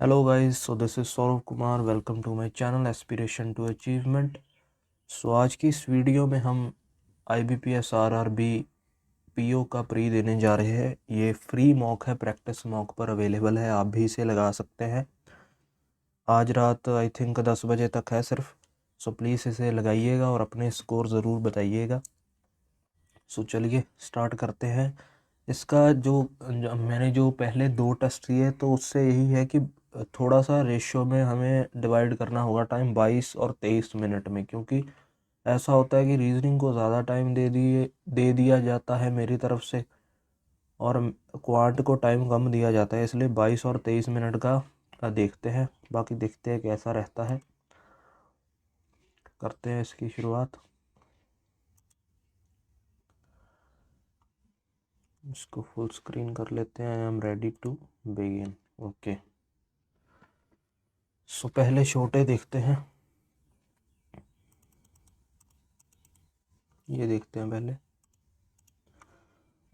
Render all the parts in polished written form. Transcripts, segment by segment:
Hello guys, so this is Saurabh Kumar. Welcome to my channel aspiration to achievement. So आज की इस video में हम IBPS RRB PO का प्री देने जा रहे हैं. ये फ्री मॉक है, प्रैक्टिस मॉक पर अवेलेबल है, आप भी इसे लगा सकते हैं. आज रात आई थिंक 10 बजे तक है सिर्फ. सो प्लीज़ इसे लगाइएगा और अपने स्कोर ज़रूर बताइएगा. सो चलिए स्टार्ट करते हैं. इसका मैंने जो पहले 2 टेस्ट किए तो उससे यही है कि थोड़ा सा रेशियो में हमें डिवाइड करना होगा टाइम 22 और 23 मिनट में, क्योंकि ऐसा होता है कि रीजनिंग को ज़्यादा टाइम दे दिया जाता है मेरी तरफ से और क्वांट को टाइम कम दिया जाता है, इसलिए 22 और 23 मिनट का देखते हैं. बाकी देखते हैं कैसा रहता है. करते हैं इसकी शुरुआत. इसको फुल स्क्रीन कर लेते हैं. I am ready to begin. Okay, so पहले छोटे देखते हैं. ये देखते हैं पहले.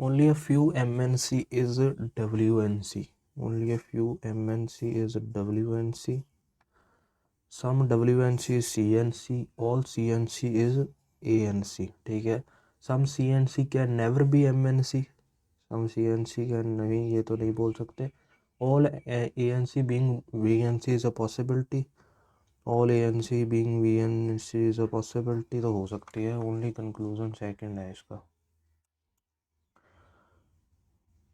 Only a few MNC is WNC. Only a few MNC is WNC. Some WNC is CNC. All CNC is ANC. ठीक है. Some CNC can never be MNC. Some CNC can नहीं, ये तो नहीं बोल सकते. All ANC being VNC is a possibility. All ANC being VNC is a possibility तो हो सकती है. Only conclusion second है इसका.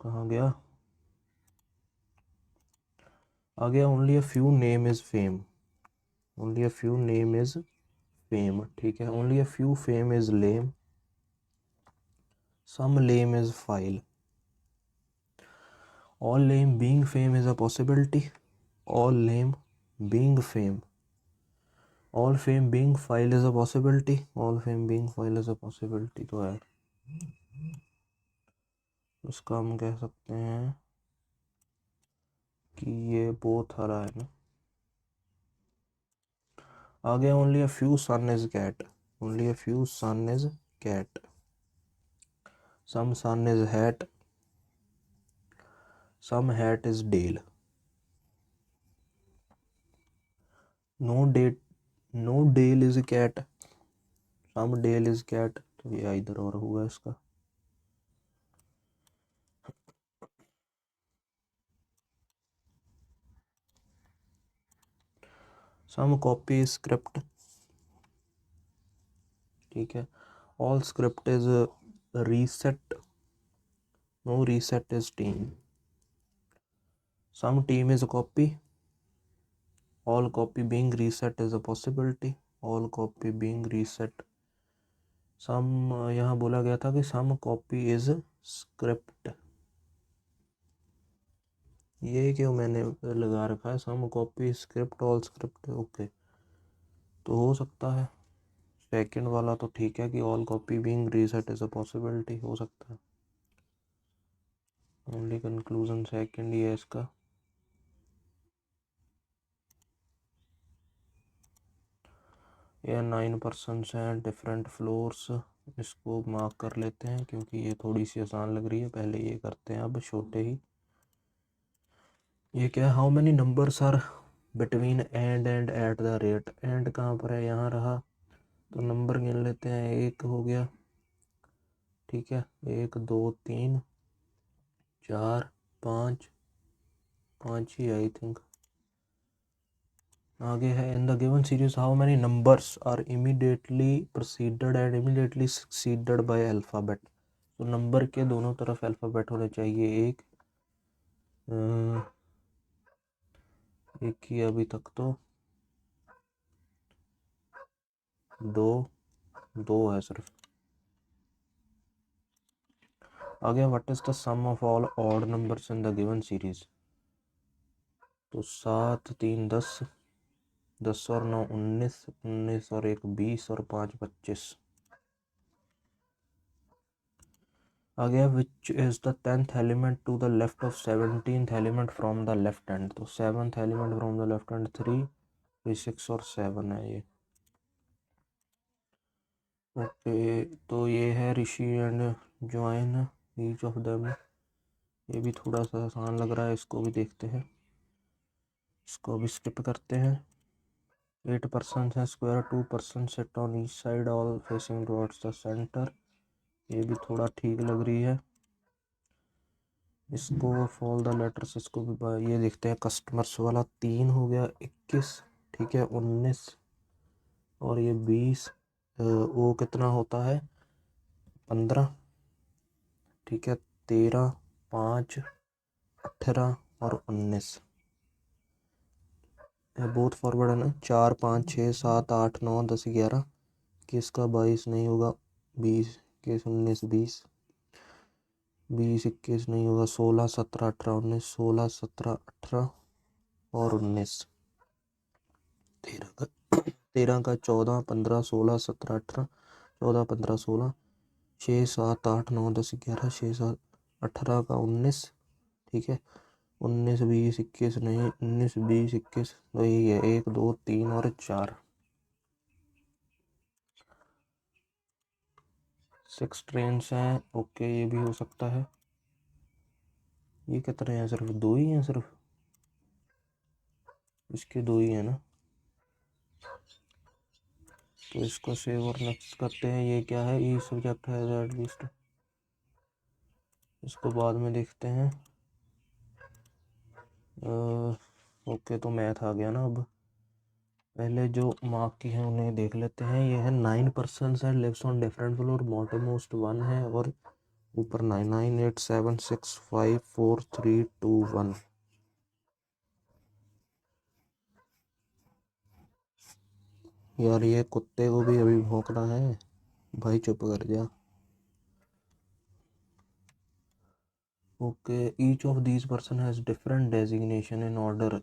कहाँ गया? आ गया. Only a few name is fame. Only a few name is fame. ठीक है. Only a few fame is lame. Some lame is file. All lame being fame is a possibility. All lame being fame. All fame being file is a possibility. All fame being file is a possibility तो है. उसका हम कह सकते हैं कि ये बहुत हरा है ना. आ गया. Only a few son is cat. Only a few son is cat. Some son is hat. Some hat is dell. No date. No dell is cat. Some dell is cat. तो ये इधर और हुआ इसका. Some copy script. ठीक है. All script is reset. No reset is team. Some team is copy. All copy being reset is a possibility. All copy being reset. Some यहाँ बोला गया था कि सम कॉपी इज स्क्रिप्ट. ये क्यों मैंने लगा रखा है some copy script all script. Okay, तो हो सकता है सेकंड वाला तो ठीक है कि all copy being reset is a possibility हो सकता है. ओनली कंक्लूजन सेकंड ही है इसका. ये 9% हैं डिफरेंट फ्लोर्स. इसको मार्क कर लेते हैं क्योंकि ये थोड़ी सी आसान लग रही है. पहले ये करते हैं अब छोटे ही. ये क्या है? How many numbers are between and at the rate. And कहाँ पर है? यहाँ रहा. तो नंबर गिन लेते हैं. एक हो गया. ठीक है. 1 2 3 4 5. 5 ही आई थिंक. आगे है. In the given series how many numbers are immediately proceeded and immediately succeeded by alphabet. तो नंबर के दोनों तरफ अल्फ़ाबेट होने चाहिए. एक ही अभी तक तो. दो है सिर्फ. आगे what is the sum of all odd numbers in the given series. तो 7 3 10. 10 और 9 19. 19 और 1 20 और 5 25. आगे which is the 10th element to the left of 17th element from the left hand. तो 7th element from the left hand 3 6 और 7 है ये. Okay, तो ये है Rishi and join each of them. ये भी थोड़ा सा आसान लग रहा है, इसको भी देखते हैं. इसको भी स्किप करते हैं। 8 पर्सन है square, 2 person sit on each side all facing towards the centre, ये भी थोड़ा ठीक लग रही है। इसको फॉल द लेटर्स, इसको भी ये देखते हैं। कस्टमर्स वाला 3 हो गया 21, ठीक है 19 और ये 20, वो कितना होता है 15, ठीक है 13, 5, 18 और 19। बहुत फॉरवर्ड है ना। 4, 5, 6, 7, 8, 9, 10, 11, किसका 22 नहीं होगा, 20, 21, 19, 20, 20, 21 नहीं होगा, 16, 17, 18, 19, 16, 17, 18 और 19, 13 का 14, 15, 16, 17, 18, 14, 15, 16, 6, 7, 8, 9, 10, 11, 6, 7, 18 का 19, ठीक है 19, 20, 21 नहीं, 19, 20, 21 तो यही है 1, 2, 3 और 4। 6 ट्रेन हैं, ओके ये भी हो सकता है। ये कितने हैं, सिर्फ 2 ही हैं, सिर्फ इसके 2 ही हैं ना, तो इसको सेव और नेक्स्ट करते हैं। ये क्या है, ई सब्जेक्ट है एटलीस्ट, इसको बाद में देखते हैं। ओके तो मैथ आ गया ना। अब पहले जो मार्क की हैं उन्हें देख लेते हैं। ये है 9 पर्सन है lives on different floor, bottom most 1 है और ऊपर 9, 9, 8, 7, 6, 5, 4, 3, 2, 1। यार ये कुत्ते को भी अभी भौंकना है भाई, चुप कर जा। Okay each of these person has different designation in order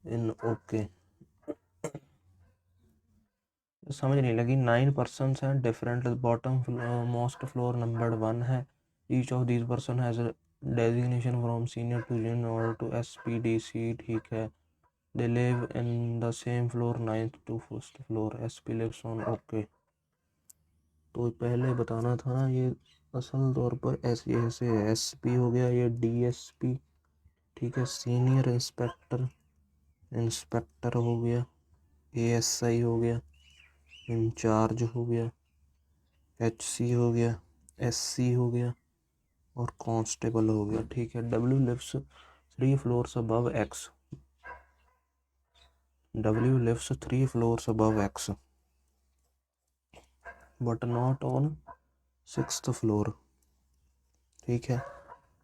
in, okay समझ नहीं लगी। 9 पर्सन हैं different, bottom most floor number 1 है। Each of these person has designation from senior to junior order to SPDC, ठीक है। They live in the same floor 9th to 1st floor, SP lives on, okay. तो पहले बताना था ना, ये असल तौर पर ऐसे ऐसे SP हो गया, ये DSP, ठीक है सीनियर इंस्पेक्टर, इंस्पेक्टर हो गया, ASI हो गया, इंचार्ज हो गया, HC हो गया, SC हो गया और कांस्टेबल हो गया, ठीक है। W lives 3 floors above X, W lives 3 floors above X but not on 6th floor, ठीक है।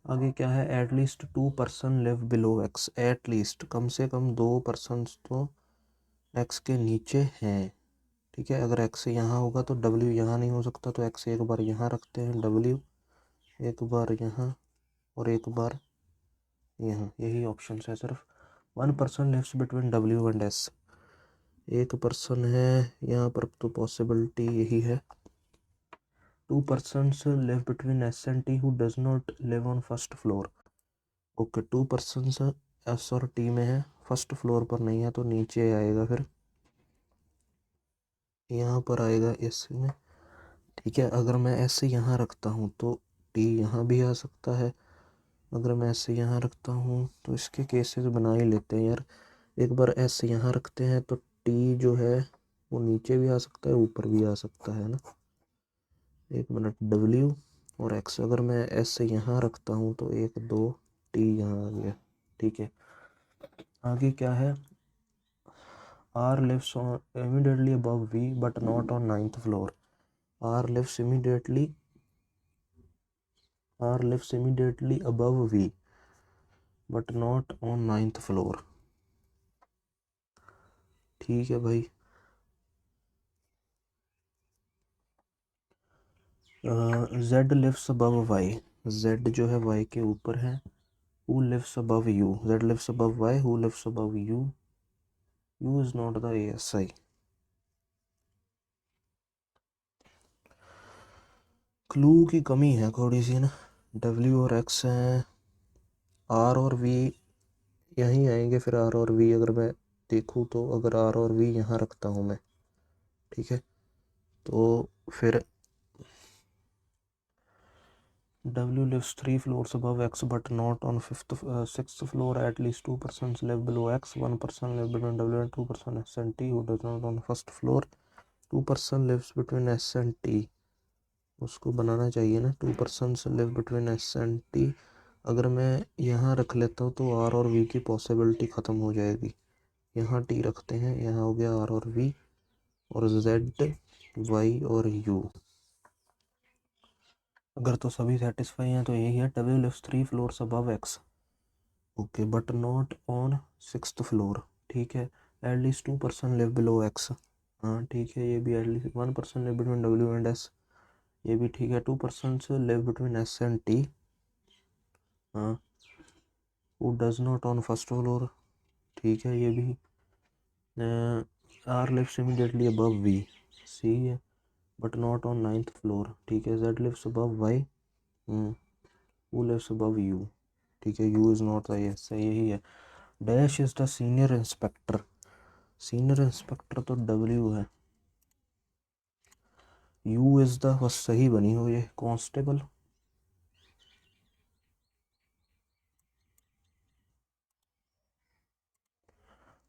आगे क्या है, at least 2 person live below X, at least कम से कम 2 पर्सन तो X के नीचे हैं, ठीक है। अगर X यहाँ होगा तो W यहाँ नहीं हो सकता, तो X एक बार यहाँ रखते हैं, W एक बार यहाँ और एक बार यहाँ, यही ऑप्शन है सिर्फ। 1 person lives between W and S, एक पर्सन है यहाँ पर, तो पॉसिबिलिटी यही है। 2 persons live between S and T who does not live on first floor, okay 2 persons S और T में है, फर्स्ट फ्लोर पर नहीं है तो नीचे आएगा, फिर यहाँ पर आएगा S में, ठीक है। अगर मैं S यहाँ रखता हूँ तो T यहाँ भी आ सकता है, अगर मैं S यहाँ रखता हूँ तो इसके केसेस बना ही लेते हैं यार। एक बार S यहाँ रखते हैं तो T जो है वो नीचे भी आ सकता है, ऊपर भी आ सकता है ना। एक मिनट, W और X, अगर मैं S यहाँ रखता हूँ तो 1, 2, T यहाँ आ गया, ठीक है। आगे क्या है, R lives on immediately above V but not on 9th floor, R lives immediately above V but not on 9th floor, ठीक है भाई। Z lives above Y, Z जो है Y के ऊपर है। Who lives above U, Z lives above Y, who lives above U, U is not the ASI। Clue की कमी है थोड़ी सी ना। W और X हैं, R और V यहीं आएंगे, फिर R और V अगर मैं देखूँ तो, अगर R और V यहाँ रखता हूँ मैं, ठीक है, तो फिर W lives 3 floors above X but not on 6th floor. At least 2 persons live below X. 1 person lives between W and 2 person S and T who does not on first floor. 2 person lives between S and T. उसको बनाना चाहिए ना, 2 persons live between S and T. अगर मैं यहाँ रख लेता हूँ तो R और V की पॉसिबिलिटी ख़त्म हो जाएगी। यहाँ T रखते हैं, यहाँ हो गया R और V और Z, Y और U। अगर तो सभी सेटिस्फाई हैं तो यही है, W lives 3 floors above X okay but not on 6th floor. ठीक है, at least 2 person live below X। हाँ ठीक है, ये भी at least 1 person live between W and S, ये भी ठीक है। 2 person live between S and T। हाँ, who does not on first floor, ठीक है ये भी। R lives immediately above V, C है, but not on 9th floor. ठीक है, Z lives above Y, who lives above U। ठीक है, U is not the, yes यही है। Dash is the senior inspector. Senior inspector तो W है। U is the, बस सही बनी हुई है, constable.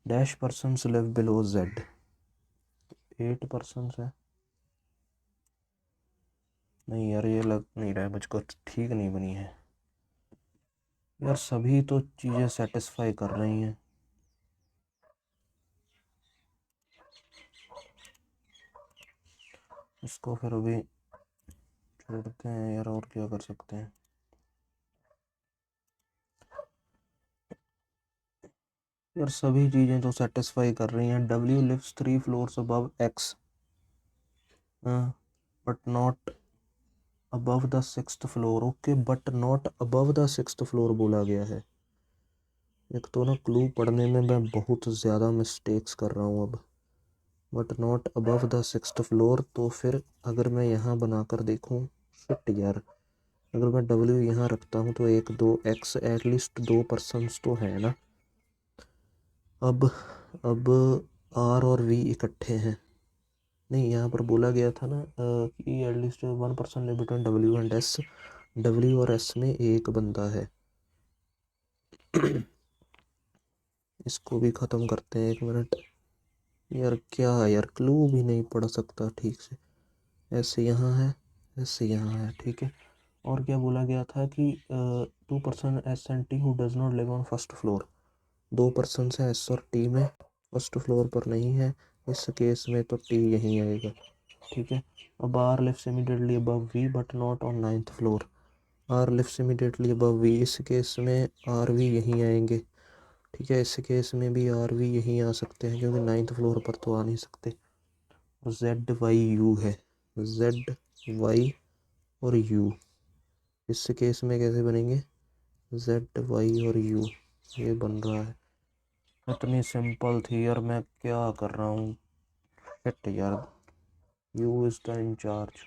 Dash persons live below Z, 8 persons है। नहीं यार, ये लग नहीं रहा है मुझको, ठीक नहीं बनी है यार। सभी तो चीज़ें सेटिस्फाई कर रही हैं। इसको फिर अभी छोड़ते हैं यार, और क्या कर सकते हैं। यार सभी चीज़ें तो सेटिस्फाई कर रही हैं। W lives 3 floors above X but not above the 6th floor. Okay, but not above the 6th floor बोला गया है। एक तो ना क्लू पढ़ने में मैं बहुत ज़्यादा मिस्टेक्स कर रहा हूँ अब। But not above the 6th floor, तो फिर अगर मैं यहाँ बनाकर देखूँ, शिट यार, अगर मैं W यहाँ रखता हूँ तो 1 2 X, एटलीस्ट 2 पर्सन्स तो है ना। अब R और V इकट्ठे हैं। नहीं, यहाँ पर बोला गया था ना कि at least 1 person live between W and S। W और S में एक बंदा है। इसको भी ख़त्म करते हैं, 1 मिनट। यार क्या यार, क्लू भी नहीं पढ़ सकता ठीक से। ऐसे यहाँ है, ऐसे यहाँ है, ठीक है। और क्या बोला गया था कि 2 person S and T who does not live on first floor. 2 person है S और T में, फर्स्ट फ्लोर पर नहीं है। इस केस में तो T यहीं आएगा। ठीक है, अब R lives immediately above V but not on 9th floor. R lives immediately above V, इस केस में R V यहीं आएंगे। ठीक है, इस केस में भी R V यहीं आ सकते हैं क्योंकि 9th फ्लोर पर तो आ नहीं सकते। Z Y U है, Z Y और U। इस केस में कैसे बनेंगे, Z Y और U, ये बन रहा है। इतनी सिंपल थी यार, मैं क्या कर रहा हूँ। शिट यार, U is the in charge.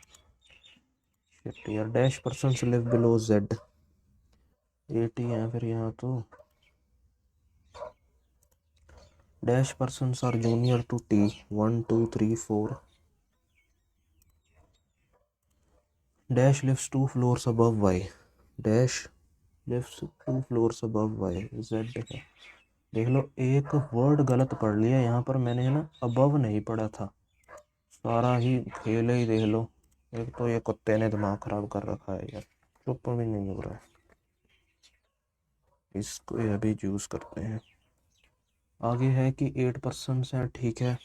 Shit यार, dash person live below Z, 80 है फिर यहाँ तो। Dash person are junior to T, 1 2 3 4। Dash lives 2 floors above Y, dash lives 2 floors above Y, Z है। देख लो, एक वर्ड गलत पढ़ लिया यहाँ पर मैंने, है ना, अबव नहीं पढ़ा था। सारा ही खेल ही देख लो। एक तो ये कुत्ते ने दिमाग खराब कर रखा है यार, चुप भी नहीं हो रहा है। इसको अभी यूज़ करते हैं। आगे है कि 8 पर्सन्स हैं, ठीक है,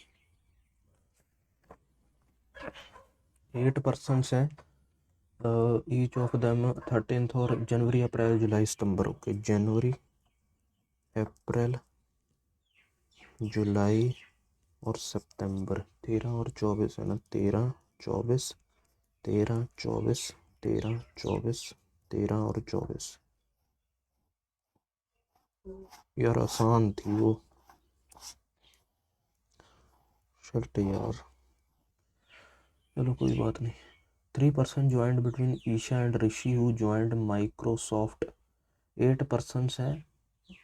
8 पर्सन्स हैं। ईच ऑफ देम 13th और जनवरी अप्रैल जुलाई सितंबर। ओके, जनवरी अप्रैल जुलाई और सितंबर, 13 और 24 है ना, 13 24, 13 24, 13 24, 13 और 24। यार आसान थी वो, शर्ट यार, चलो कोई बात नहीं। 3 person joint between Isha and Rishi who joint Microsoft. 8 persons हैं,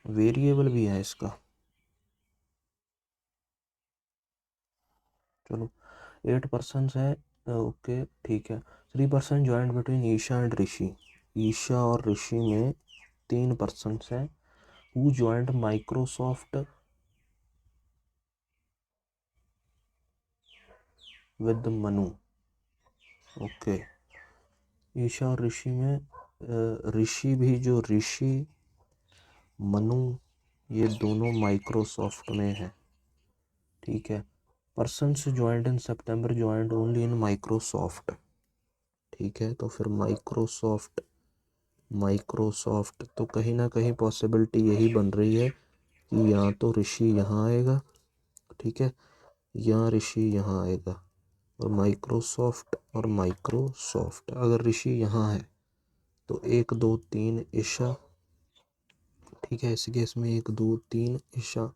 वेरिएबल भी है इसका। चलो, 8 पर्सन्स हैं, ओके ठीक है। 3 person joint between Isha and Rishi. Isha और ऋषि में 3 पर्सन्स हैं who joint Microsoft with Manu. Okay, Isha और ऋषि में ऋषि भी, जो ऋषि मनु, ये दोनों माइक्रोसॉफ्ट में है। ठीक है, persons joint in September joint only in Microsoft. ठीक है, तो फिर माइक्रोसॉफ्ट तो कहीं ना कहीं पॉसिबिलिटी यही बन रही है कि या तो ऋषि यहाँ आएगा, ठीक है, या ऋषि यहाँ आएगा, और माइक्रोसॉफ्ट अगर ऋषि यहाँ है तो 1 2 3 ईशा। ठीक है, इस केस में 1 2 3 ईशा।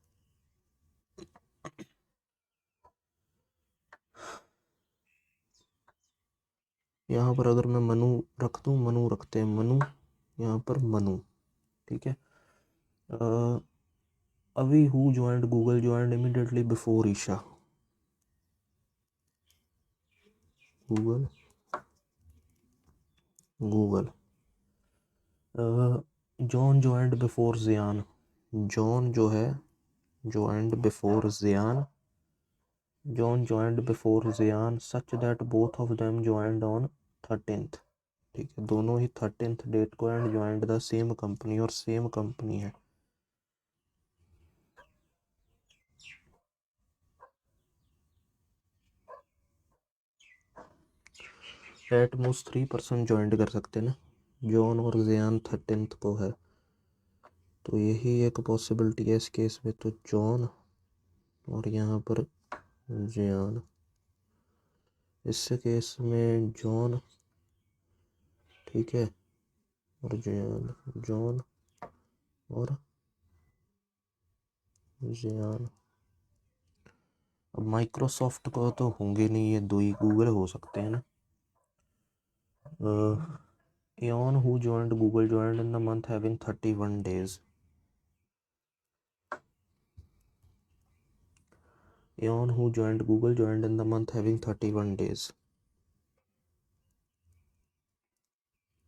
यहाँ पर अगर मैं मनु रख दूँ, मनु रखते हैं, मनु यहाँ पर मनु। ठीक है, अभी who joint Google joint immediately before Isha. Google John joined before Jian. John जो है joined before Jian, John joined before Jian such that both of them joined on 13th। ठीक है, दोनों ही 13th डेट को and joined the same company, और same company है। At most 3 person join कर सकते हैं ना, जॉन और जियान 13th को है, तो यही एक पॉसिबिलिटी है इस केस में। तो जॉन और यहाँ पर जियान, इस केस में जॉन, ठीक है, और जियान, जॉन और जियान। अब माइक्रोसॉफ्ट को तो होंगे नहीं, ये दो ही गूगल हो सकते हैं ना। N who joint Google joined in the month having 31 days। N who joint Google joined in the month having 31 days।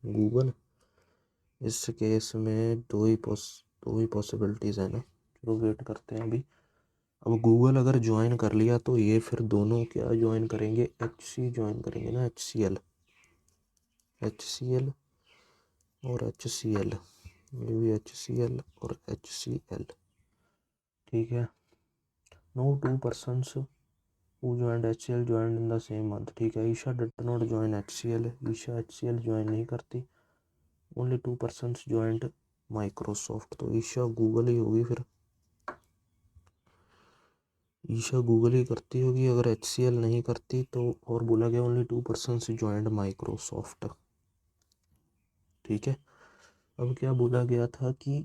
Google, इस केस में दो ही पॉसिबिलिटीज़ है ना। चलो वेट करते हैं अभी। अब गूगल अगर ज्वाइन कर लिया तो ये फिर दोनों क्या ज्वाइन करेंगे, HC ज्वाइन करेंगे ना, HCL और HCL, ये भी HCL और HCL। ठीक है, no 2 persons who joined HCL joined in the same month। ठीक है, Isha did not join HCL, Isha HCL join नहीं करती, ओनली 2 persons joined माइक्रोसॉफ्ट, तो ईशा गूगल ही होगी फिर, ईशा गूगल ही करती होगी अगर HCL नहीं करती तो। और बोला गया ओनली 2 persons joined माइक्रोसॉफ्ट। ठीक है, अब क्या बोला गया था कि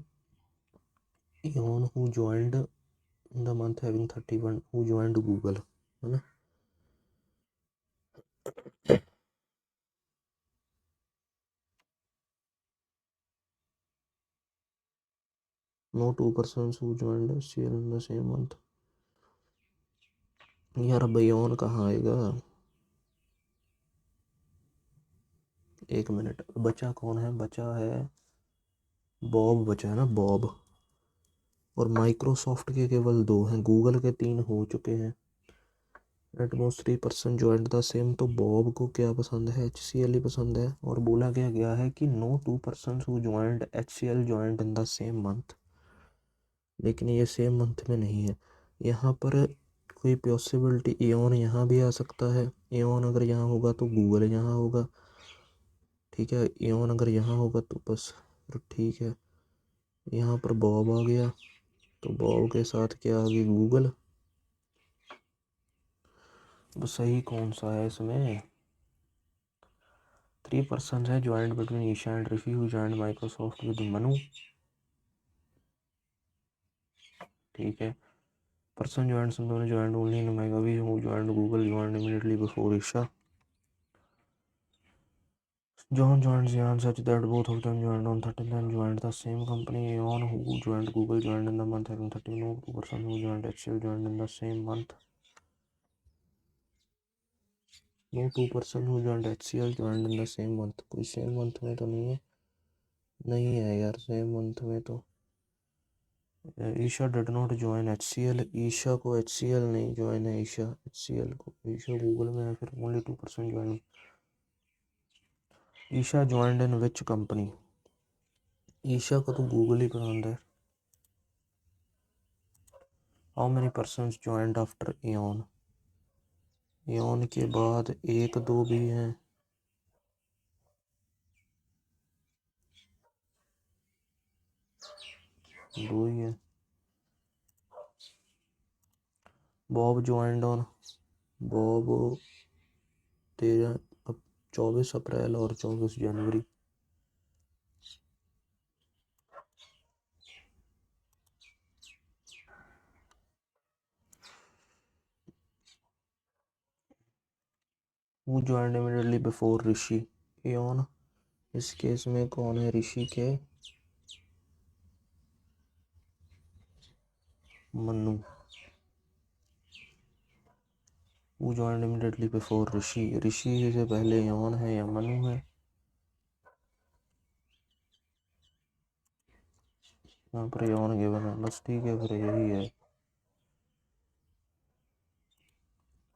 Eon who joined in the month having 31 who joined Google, है ना। No 2 persons who joined HCL in the same month। यार Eon कहाँ आएगा, 1 मिनट, बचा कौन है, बचा है बॉब, बचा है ना बॉब, और माइक्रोसॉफ्ट के केवल 2 हैं, गूगल के 3 हो चुके हैं। Eight most 3 person joint the same, तो बॉब को क्या पसंद है, HCL ही पसंद है। और बोला गया है कि no 2 person who joined HCL joined in the same month, लेकिन ये सेम मंथ में नहीं है। यहाँ पर कोई पॉसिबिलिटी, एओन यहाँ भी आ सकता है, एओन अगर यहाँ होगा तो गूगल यहाँ होगा। ठीक है, एओन अगर यहाँ होगा तो बस फिर ठीक है, यहाँ पर बॉब आ गया, तो बॉब के साथ क्या आ गई, गूगल। तो सही कौन सा है इसमें, 3 पर्सन है joint between Isha and Rishi who joint Microsoft with Manu. ठीक है, पर्सन ज्वाइंट दोनों ज्वाइंट ओनली इन मेगावी who joint Google joint immediately before Isha. John joined Xi'an such that both of them joined on 13th and joined the same company. Eon, who joined Google, joined in the month having 13. No 2 person who joined HCL joined in the same month. No 2 person who joined HCL joined in the same month। कोई same month में तो नहीं है, नहीं है यार same month में तो। Isha did not join HCL, Isha को HCL नहीं ज्वाइन है, ईशा HCL को, ईशा गूगल में है, फिर only 2% join. Isha joined in which company? Isha का तो गूगल ही ब्रांड है। How many persons joined after N? N के बाद एक दो भी हैं, दो ही है। Bob joined on, Bob 24 April और 24 जनवरी। वो joined immediately before Rishi N? इस केस में कौन है ऋषि के? मन्नू। वो joined immediately before Rishi, Rishi से पहले एन है या मनु है? यहाँ पर एन गिवन है, बस ठीक है फिर यही है।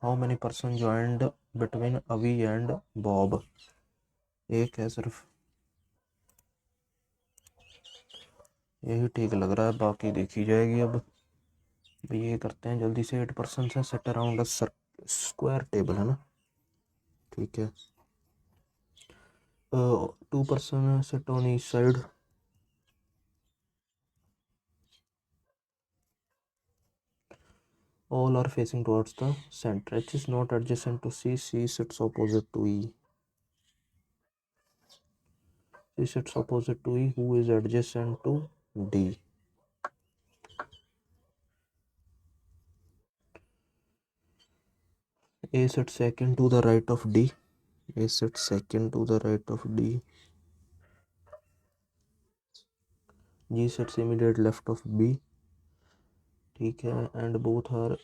How many person joined between अवी एंड बॉब? एक है सिर्फ, यही ठीक लग रहा है, बाकी देखी जाएगी। अब ये करते हैं जल्दी से। 8 पर्सन है, सेट अराउंड स्क्वायर टेबल है ना, ठीक है। 2 पर्सन है, set on each side. All are facing towards the center. H is not adjacent to C. C sits opposite to E. C sits opposite to E. Who is adjacent to D? A sits second to the right of D. A sits second to the right of D. G sits immediate left of B. ठीक है, and both are,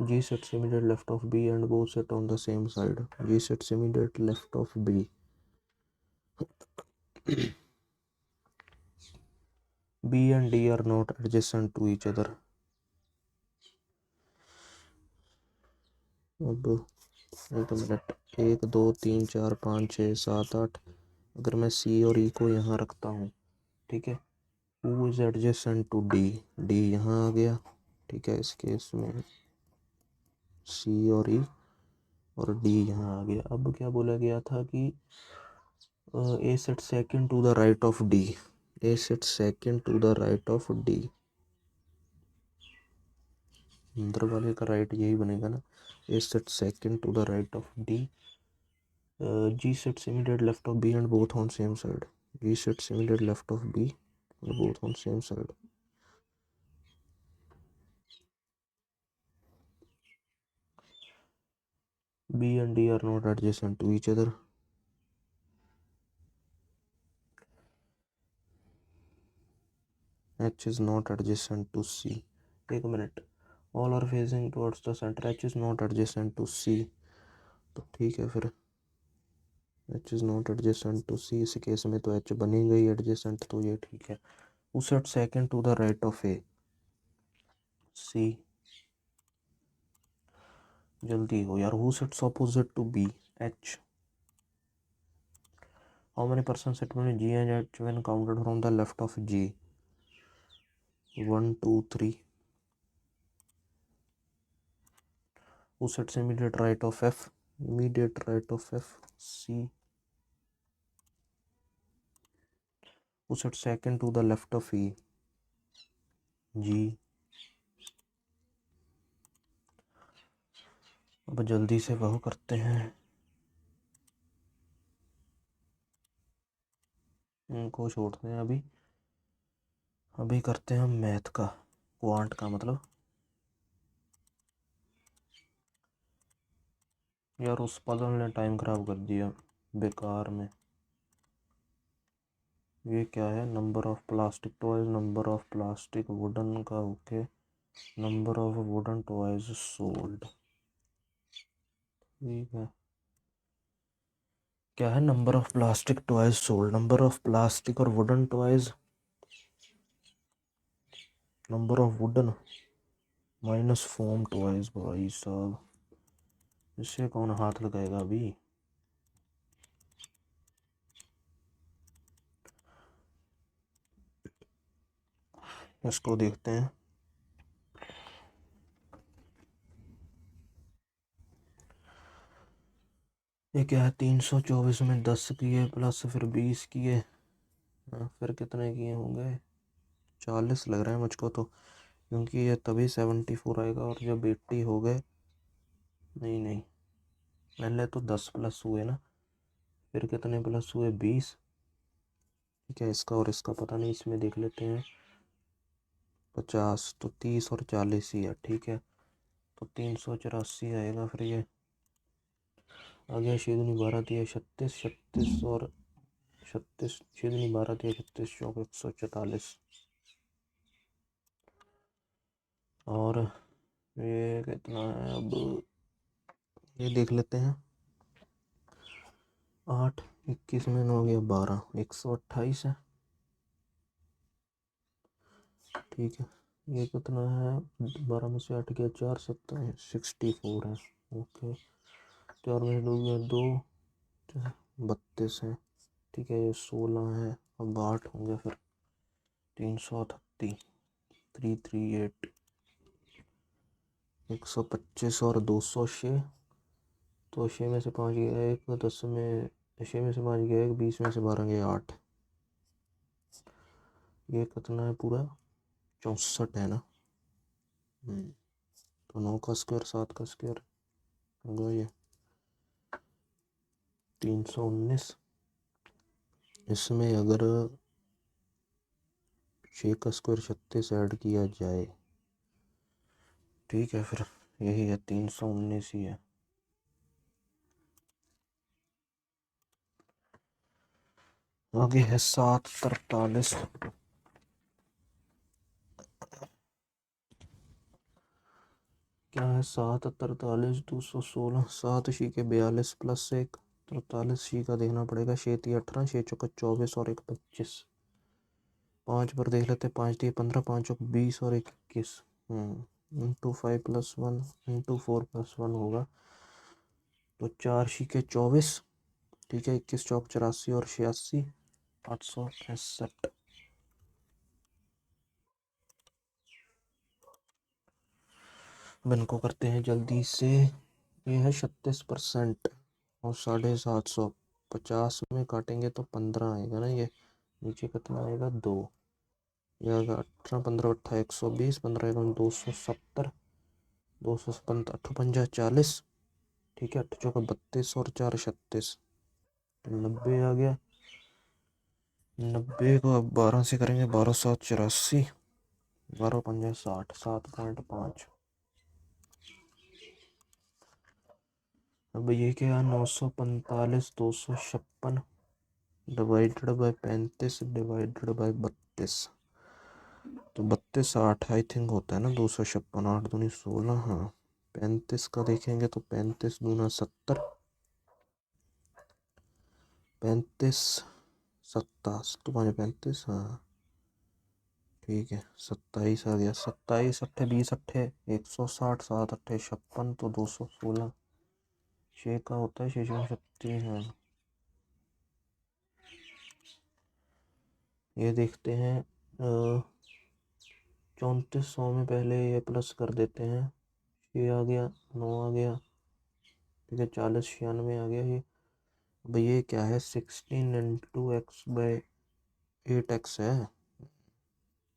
G sits immediate left of B and both sit on the same side. G sits immediate left of B. B and D are not adjacent to each other. अब एक minute, 1 2 3 4 5 6 7 8, अगर मैं C और E को यहाँ रखता हूँ, ठीक है। Who is adjacent to D? D यहाँ आ गया, ठीक है। इस केस में C और E और D यहाँ आ गया। अब क्या बोला गया था कि A sits second to the right of D. A sits second to the right of D. अंदर वाले का राइट यही बनेगा ना। A sits second to the right of D. G sits immediate left of B and both on same side. G sits immediate left of B and both on same side. B and D are not adjacent to each other. H is not adjacent to C. एक minute, all are facing towards the center. H is not adjacent to C, तो ठीक है फिर H is not adjacent to C। इस case में तो H बनी गई adjacent, तो ये ठीक है। Who sits second to the right of A? C। जल्दी हो यार। Who sits opposite to B? H। How many persons sit between G and H when counted from the left of G? 1 2 3। Who sits immediate right of F? Immediate right of F, C। Who sits second to the left of E? G। अब जल्दी से वह करते हैं, इनको छोड़ते हैं अभी। अभी करते हैं हम मैथ का, क्वांट का मतलब। यार उस पजल ने टाइम ख़राब कर दिया बेकार में। ये क्या है? Number of plastic toys, number of plastic wooden का, okay. Number of wooden toys sold, ठीक है। क्या है, number of plastic toys sold, number of plastic और wooden toys, number of wooden minus foam toys. भाई साहब, इससे कौन हाथ लगाएगा अभी। इसको देखते हैं। ये क्या है, 324 में 10 किए प्लस फिर 20 किए, फिर कितने किए होंगे, 40 लग रहा है मुझको तो, क्योंकि ये तभी 74 आएगा। और जब 80 हो गए, नहीं नहीं, पहले तो 10 प्लस हुए ना, फिर कितने प्लस हुए, 20। ठीक है, इसका और इसका पता नहीं, इसमें देख लेते हैं। 50 तो 30 और 40 ही है। ठीक है, तो 384 आएगा। फिर ये आ गया 6 दूनी 12 दिए 36, 36 और 36, 6 दूनी 12 दिए 36, चौक 144। और ये कितना है अब, ये देख लेते हैं। 8, 21 में 9 गया 12, 128 है। ठीक है, ये कितना है, 12 में से 8 गया 4, 64 है। ओके, 4 में से 2 गया 2, 32 है। ठीक है, ये 16 है। अब 8 होंगे फिर, 338, 338, 125 और 206। तो 6 में से 5 गया 1, 10 में 6 में से 5 गया 1, 20 में से 12 गया 8। ये कितना है पूरा, 64 है ना। तो 9 का स्क्वायर 7 का स्क्वायर होगा ये 319। इसमें अगर 6 का स्क्वायर 36 ऐड किया जाए, ठीक है, फिर यही है 319 ही है। आगे है 743। क्या है, 743, 216, 7 शी के 42 प्लस 1 43 शी का देखना पड़ेगा। 6 3 18, 6 चौका 24 और 1 25। 5 पर देख लेते, 5 दिए 15, 5 चौक 20 और 1 21। इंटू 5 प्लस 1 इंटू 4 प्लस 1 होगा, तो 4 शी के 24। ठीक है, 21 चौक 84 और 86, 865। अब इनको करते हैं जल्दी से। ये है 36% और 750, 50 में काटेंगे तो 15 आएगा ना। ये नीचे कितना आएगा, 2। ये आएगा 18, 15 18, 120, 15 270, 255, 8 40। ठीक है, 8 चौका 32 और 4 36, 90 आ गया। 90 को अब 12 से करेंगे, 12 7 84, 12 5 60, 7.5। अब ये क्या, 945, 256 डिवाइडेड बाय 35 डिवाइडेड बाय 32। तो 32 8 आई थिंक होता है ना, 256, 8 दूनी 16। हाँ, 35 का देखेंगे तो 35 दूना 70, 35 27 तो 5 35। हाँ ठीक है, 27 आ गया। 27 अट्ठे 20 अट्ठे 160, 7 अट्ठे 56, तो 216। 6 का होता है 6 36। हाँ, ये देखते हैं। 3400 में पहले ये प्लस कर देते हैं। 6 आ गया, 9 आ गया। ठीक है, 40 96 आ गया ये। भाई ये क्या है, 16 इंटू एक्स बाई 8x है।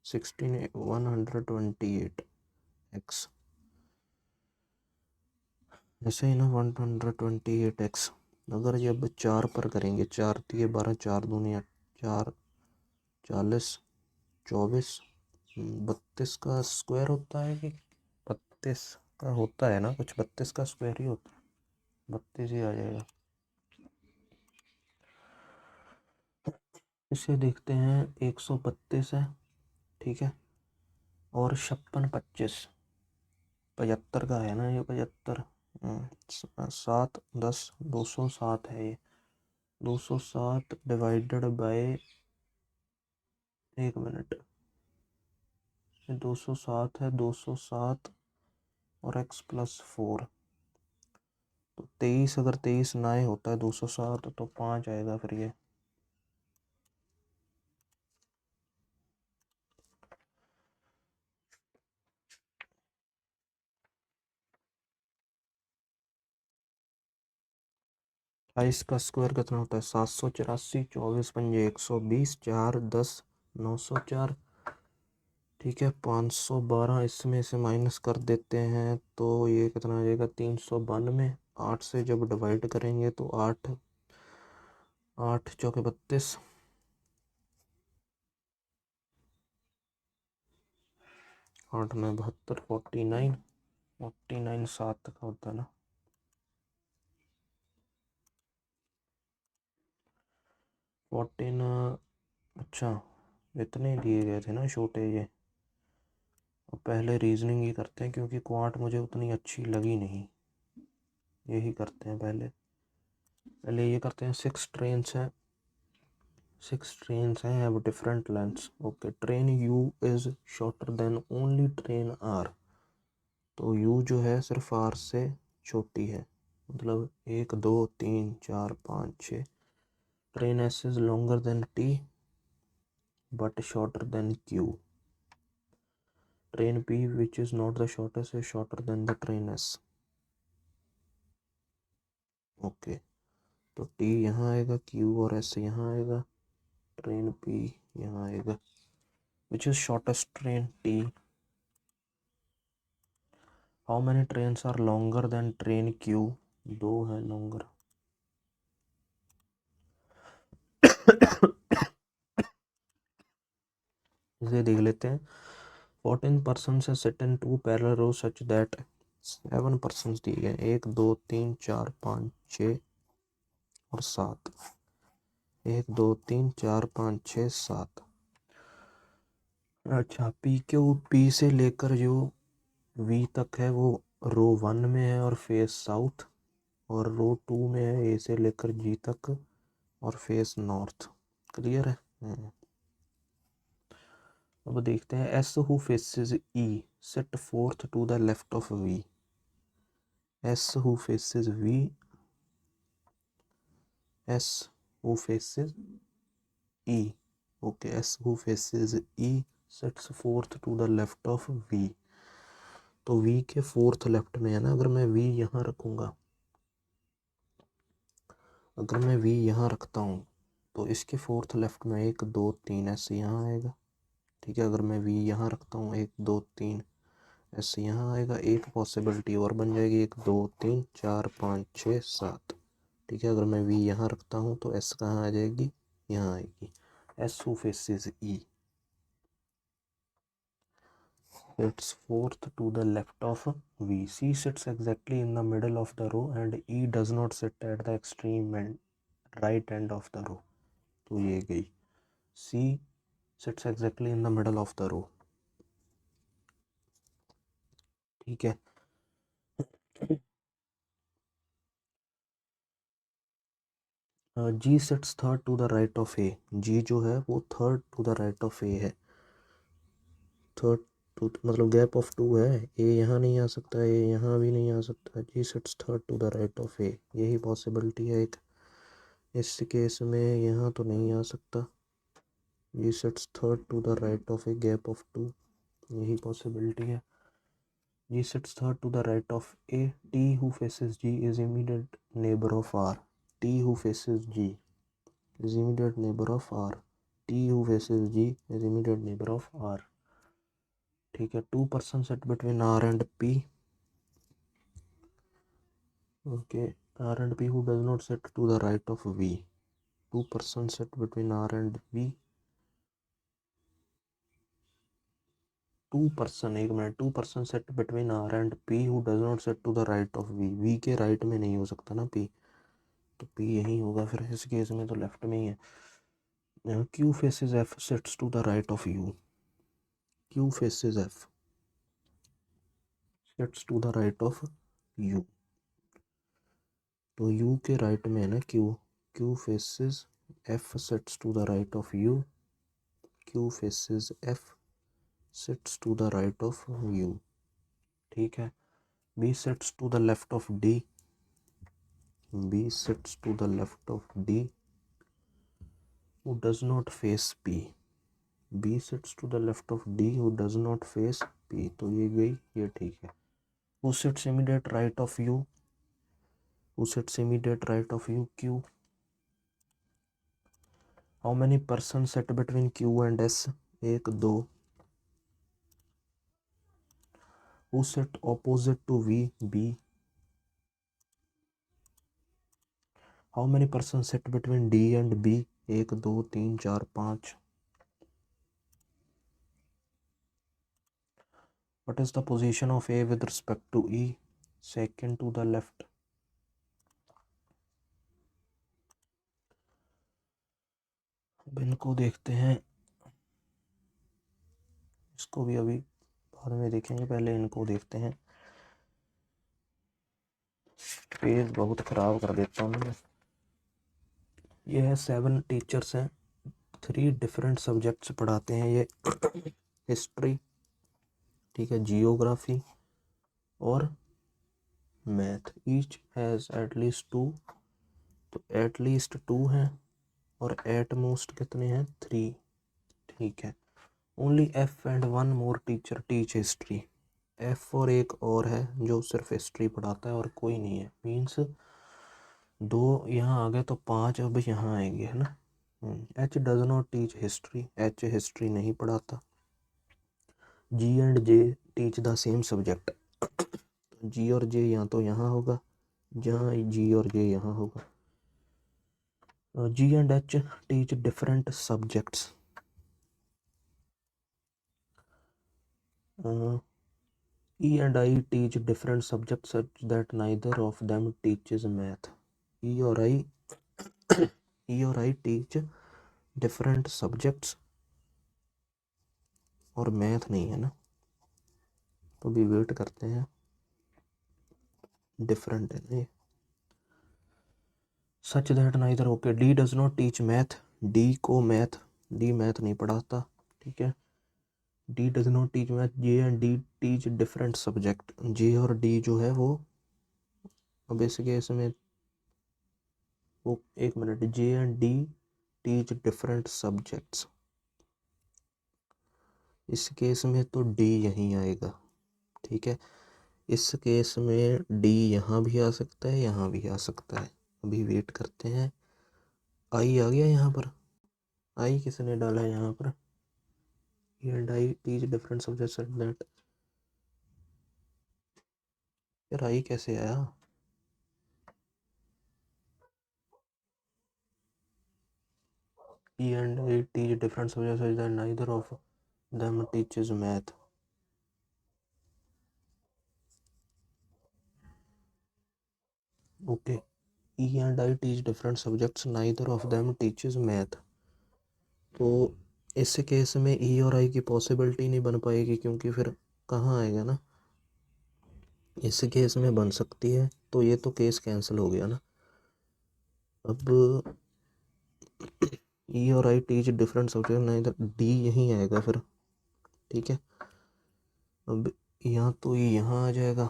16 128 एक्स, ऐसे ही ना, 128x। अगर ये अब 4 पर करेंगे, 4 दिए 12, 4 दूनी 4, 40, 24, 32 का स्क्वायर होता है कि 32 का होता है ना, कुछ 32 का स्क्वायर ही होता है, 32 ही आ जाएगा। इसे देखते हैं, 132 है। ठीक है, और 56 25, 75 का है ना ये, 75। 7 10 207 है ये। 207 डिवाइडेड बाय, एक मिनट, 207 है, 207 और x प्लस 4, तो 23, अगर 23 9 होता है 207 तो 5 आएगा फिर ये। बाईस का स्क्वायर कितना होता है? 784, 24 पंजे 120, 4 10 904, ठीक है। 512 इसमें से माइनस कर देते हैं तो ये कितना आ जाएगा? 392। 8 से जब डिवाइड करेंगे तो 8 8 चौके 32, 8 9 72, 49, 49 7 का होता है ना। 14, अच्छा इतने दिए गए थे ना छोटे ये। अब पहले रीजनिंग ही करते हैं क्योंकि क्वांट मुझे उतनी अच्छी लगी नहीं, यही करते हैं पहले। पहले ये करते हैं। 6 ट्रेन्स हैं, 6 trains have different lengths. Okay, train U is shorter than only train R. तो U जो है सिर्फ R से छोटी है, मतलब 1 2 3 4 5 6। Train S is longer than T but shorter than Q. Train P which is not the shortest is shorter than the train S. Okay, तो T यहाँ आएगा, Q और S यहाँ आएगा, ट्रेन P यहाँ आएगा। which is shortest train? T. How many trains are longer than train Q? 2 है longer। इसे देख लेते हैं। 14 persons sit in 2 parallel rows such that 7 persons दिए गए, 1 2 3 4 5 6 और 7, 1 2 3 4 5 6 7। अच्छा, पी से लेकर जो वी तक है वो रो 1 में है और फेस साउथ, और रो 2 में है ए से लेकर जी तक और फेस नॉर्थ। क्लियर है? अब देखते हैं। S who faces E sits fourth to the left of V. S who faces V, S who faces E, okay, S who faces E sits fourth to the left of V. तो V के fourth left में है ना। अगर मैं we यहाँ रखूँगा, अगर मैं वी यहाँ रखता हूँ तो इसके फोर्थ लेफ्ट में 1 2 3 ऐसे यहाँ आएगा, ठीक है। अगर मैं वी यहाँ रखता हूँ 1 2 3 ऐसे यहाँ आएगा। एक पॉसिबिलिटी और बन जाएगी, 1 2 3 4 5 6 7, ठीक है। अगर मैं वी यहाँ रखता हूँ तो एस कहाँ आ जाएगी? यहाँ आएगी। S who faces E sits fourth to the left of V. C sits exactly in the middle of the row and E does not sit at the extreme and right end of the row. तो ये गई। C sits exactly in the middle of the row, ठीक है। G sits third to the right of A. G जो है वो third to the right of A है। Third to मतलब गैप ऑफ 2 है। ए यहाँ नहीं आ सकता, ए यहाँ भी नहीं आ सकता। G sits third to the right of A, यही पॉसिबिलिटी है एक। इस केस में यहाँ तो नहीं आ सकता। G sits third to the right of a gap of 2, यही पॉसिबिलिटी है। G sits third to the right of A. T who faces G is immediate neighbour of R. T who faces G is immediate neighbour of R. T who faces G is immediate neighbour of R, ठीक है। 2 person set between R and P, okay, R and P who does not sit to the right of V. 2 persons sit between R and V. 2 person, एक minute, 2 person sit between R and P who does not sit to the right of V. V के right में नहीं हो सकता ना P, तो P यही होगा फिर इस केस में, तो लेफ्ट में ही है। Q faces F sits to the right of U. Q faces F sits to the right of U. तो U के राइट में है ना Q, Q faces F sits to the right of U. Q faces F sits to the right of U. ठीक है. B sits to the left of D. B sits to the left of D, who does not face P. B sits to the left of D, who does not face P. तो ये गई, ये ठीक है. Who sits immediate right of U? Who sits immediate right of U? Q. How many persons sit between Q and S? एक, दो. Who sit opposite to V? B. How many persons sit between D and B? एक, दो, तीन, चार, पाँच. What is the position of A with respect to E? Second to the left. अब इनको देखते हैं, इसको भी अभी बाद में देखेंगे, पहले इनको देखते हैं. पेज बहुत ख़राब कर देता हूँ मैं. ये है 7 टीचर्स हैं, 3 डिफरेंट सब्जेक्ट्स पढ़ाते हैं ये. हिस्ट्री, ठीक है, जियोग्राफी और मैथ. ईच हैज़ एटलीस्ट 2, तो एटलीस्ट 2 हैं और एट मोस्ट कितने हैं? 3. ठीक है. Only F and 1 more teacher teach history. F और एक और है जो सिर्फ हिस्ट्री पढ़ाता है और कोई नहीं है. मीन्स 2 यहाँ आ गए तो 5 अब यहाँ आएंगे, है ना. H does not teach history. H history नहीं पढ़ाता. G and J teach the same subject. G और J या तो यहाँ होगा, जहाँ G और J यहाँ होगा. G and H teach different subjects. E and I teach different subjects such that neither of them teaches math. E और I teach different subjects और मैथ नहीं है ना, तो भी वेट करते हैं. डिफरेंट है ना ये. Such that neither. Okay. D does not teach math. D को मैथ, डी मैथ नहीं पढ़ाता. ठीक है. D does not teach math. J and D teach different subject. J और डी जो है वो, अब इस केस में वो, एक minute, J and D teach different subjects. इस केस में तो डी यहीं आएगा. ठीक है. इस केस में डी यहाँ भी आ सकता है, यहाँ भी आ सकता है. अभी वेट करते हैं. आई आ गया यहाँ पर. आई किसने डाला है यहाँ पर? And I teach different subjects at that. यार आई कैसे आया? E and I teach different subjects such that neither of them teaches math. Okay. E and I teach different subjects, neither of them teaches math. तो इस case में E और I की possibility नहीं बन पाएगी, क्योंकि फिर कहाँ आएगा ना. इस केस में बन सकती है, तो ये तो केस कैंसिल हो गया ना. अब E और I teach different subject, neither, D यहीं आएगा फिर. ठीक है. अब यहाँ तो E यहाँ आ जाएगा,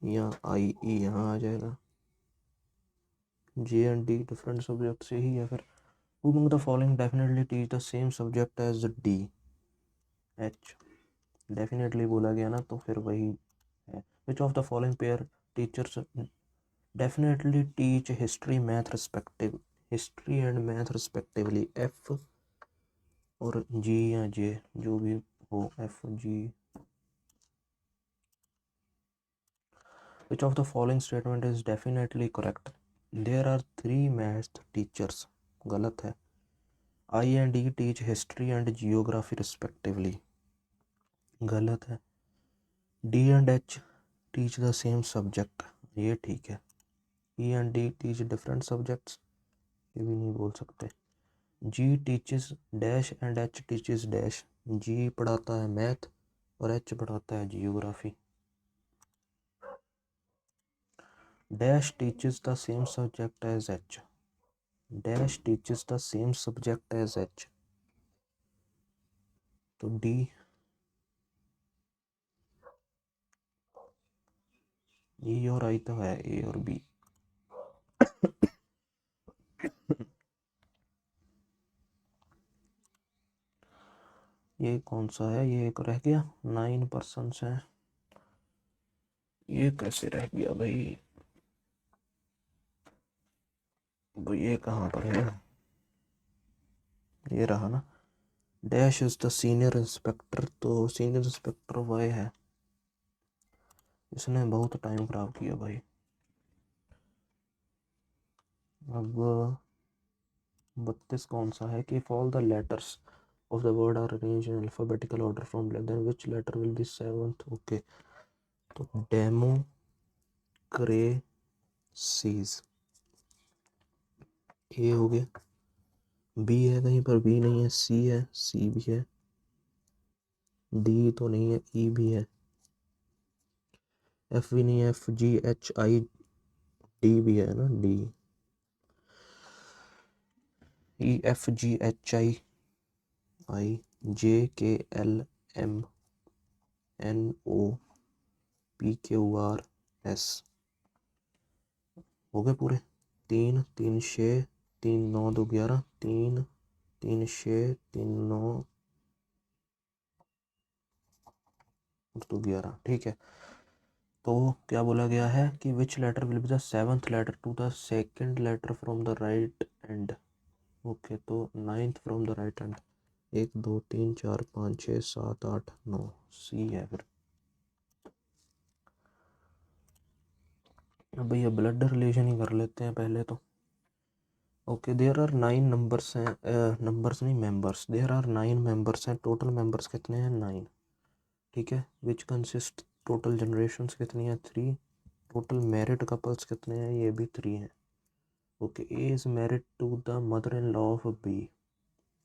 यहाँ आई E यहाँ आ जाएगा. J and D different subject से ही है फिर. Who among the following definitely teach the same subject as D? H. Definitely बोला गया ना, तो फिर वही है. Which of the following pair teachers definitely teach history and math respectively? F और G या J, जो भी हो. F, G. Which of the following statement is definitely correct? There are 3 math teachers. गलत है. I and E teach history and geography respectively. गलत है. D and H teach the same subject. ये ठीक है. E and D teach different subjects. ये भी नहीं बोल सकते. G teaches dash and H teaches dash. G पढ़ाता है मैथ और H पढ़ाता है geography. Dash teaches the same subject as H, dash teaches the same subject as H, तो डी, ई और आई तो है, ए और बी। ये कौन सा है, ये एक रह गया, 9% है, ये कैसे रह गया भाई, ये कहाँ पर है, ये रहा ना। Dash is the senior inspector, तो सीनियर इंस्पेक्टर वाई है, इसने बहुत टाइम खराब किया भाई। अब 32 कौन सा है कि all the letters of the word are arranged in alphabetical order from left, then which letter will be seventh? Okay, तो डेमोक्रेसीज ए हो गया, बी है कहीं पर, बी नहीं है, सी है, सी भी है, डी तो नहीं है, ई भी है, एफ भी नहीं है, F G H I D भी है ना, D, E F G H I I J K L M N O P Q R S, हो गए पूरे। 3 3 6 3 9 2 11, 3 3 6 3 9 और 2 11, ठीक है। तो क्या बोला गया है कि which letter will be the seventh letter to the second letter from the right end. Okay, तो 9th from the right end, 1 2 3 4 5 6 7 8 9, C है फिर। अब भैया ब्लड रिलेशन ही कर लेते हैं पहले तो। ओके, देयर आर 9 नंबर्स हैं, नंबर्स नहीं मेंबर्स, देयर आर 9 मेंबर्स हैं, टोटल मेंबर्स कितने हैं, 9, ठीक है। विच कंसिस्ट, टोटल जनरेशन्स कितनी है, 3, टोटल मैरिड कपल्स कितने हैं, ये भी 3 हैं। Okay, A is married to the mother in law of B,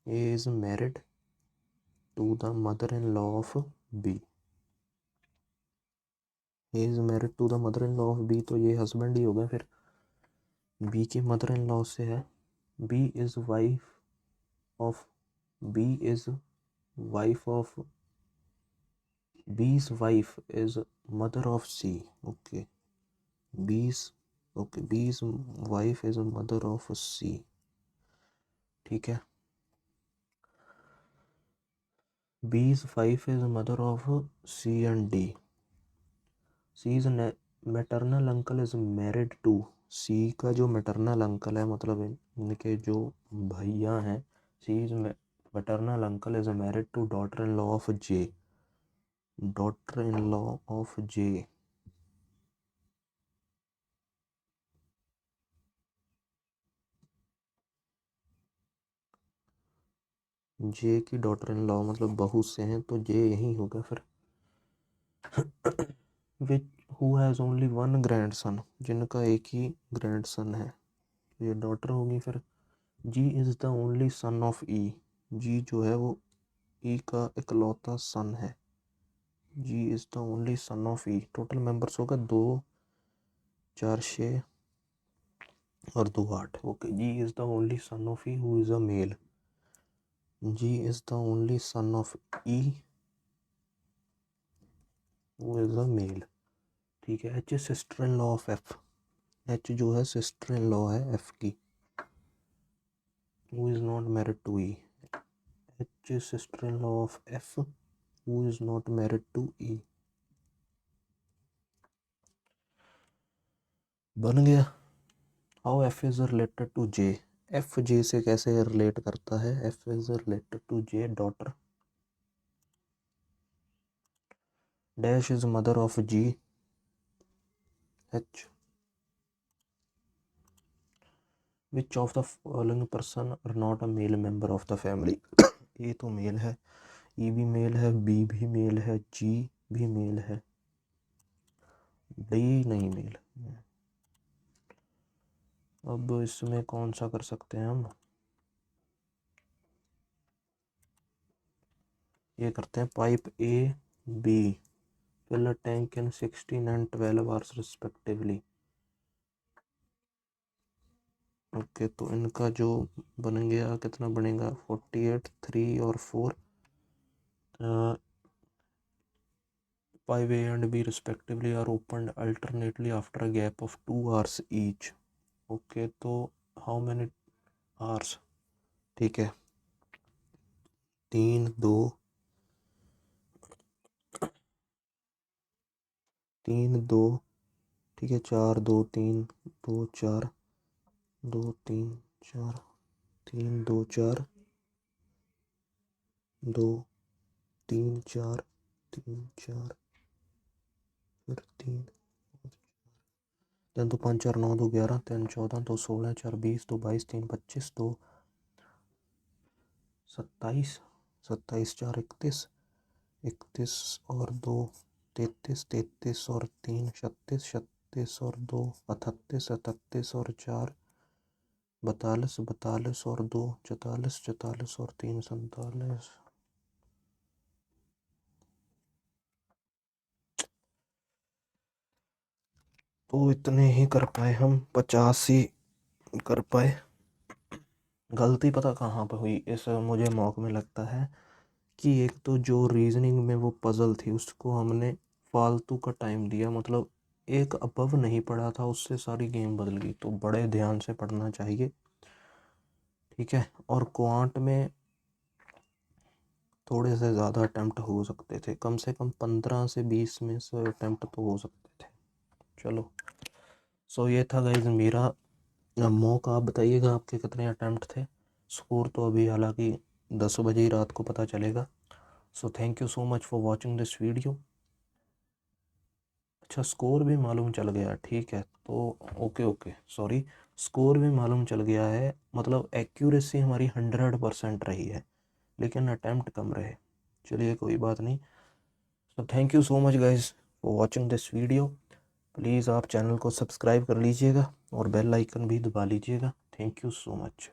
A is married to the mother in law of B, A is married to the mother in law of B, तो ये husband ही होगा फिर, B की mother in law से है, B is wife of, B is wife of, B's wife is mother of C. Okay, B's, okay B's wife is mother of C, ठीक है। बी's wife is mother of C and D. C's maternal uncle is married to, C का जो maternal uncle है, मतलब इनके जो भैया हैं, C's maternal uncle is married to daughter-in-law of J, daughter-in-law of J, जे की डॉटर इन लॉ मतलब बहू से हैं, तो जे यही होगा फिर। Which who has only one grand son, जिनका एक ही ग्रैंड सन है, तो ये डॉटर होगी फिर। G is the only son of E, G जो है वो ई का इकलौता सन है, G is the only son of E. Total members होगा 2 4 6 और 2 8। Okay, G is the only son of E who is a male, G is the only son of E who is a male, ठीक है। H is sister in law of F, H जो है sister in law है F की, who is not married to E, H is sister in law of F who is not married to E, बन गया। How F is related to J, F J से कैसे relate करता है, F is related to J daughter, dash is mother of G H, which of the following person are not a male member of the family. A तो male है, ई भी mail है, B भी mail है, जी भी mail है, D नहीं mail. अब इसमें कौन सा कर सकते हैं हम, ये करते हैं pipe A B fill a tank in 16 and 12 hours respectively, okay, तो इनका जो बन गया कितना बनेगा 48, 3 और 4, 5A and B respectively are opened alternately after a gap of 2 hours each. Okay, तो हाउ मैनी आवर्स, ठीक है, 3 2 3 2, ठीक है, 4 2 3 2 4 2 3 4 3 2 4 2 3 4 3 4 फिर 3, 3 2 5 4 9 2 11 3 14 2 16 4 20 2 22 3 25 2 27 27 4 31 31 और 2 33 33 और 3 36 36 और 2 38 38 और 4 42 42 और 2 44 44 और 3 47। तो इतने ही कर पाए हम, 50 ही कर पाए। गलती पता कहाँ पर हुई इस मुझे मॉक में लगता है कि एक तो जो रीजनिंग में वो पजल थी उसको हमने फालतू का टाइम दिया, मतलब एक अबव नहीं पढ़ा था, उससे सारी गेम बदल गई। तो बड़े ध्यान से पढ़ना चाहिए, ठीक है। और क्वांट में थोड़े से ज़्यादा अटैम्प्ट हो सकते थे, कम से कम 15 से 20 में से अटैम्प्ट तो हो सकते थे। चलो, सो ये था गाइज मेरा मॉक। आप बताइएगा आपके कितने अटैम्प्ट थे। स्कोर तो अभी हालांकि 10 बजे ही रात को पता चलेगा। So thank you so much for watching this video. अच्छा, स्कोर भी मालूम चल गया, ठीक है, तो ओके ओके सॉरी, स्कोर भी मालूम चल गया है, मतलब एक्यूरेसी हमारी 100% रही है, लेकिन अटैम्प्ट कम रहे। चलिए कोई बात नहीं। So thank you so much guys for watching this video. Please आप चैनल को सब्सक्राइब कर लीजिएगा और बेल आइकन भी दबा लीजिएगा। Thank you so much.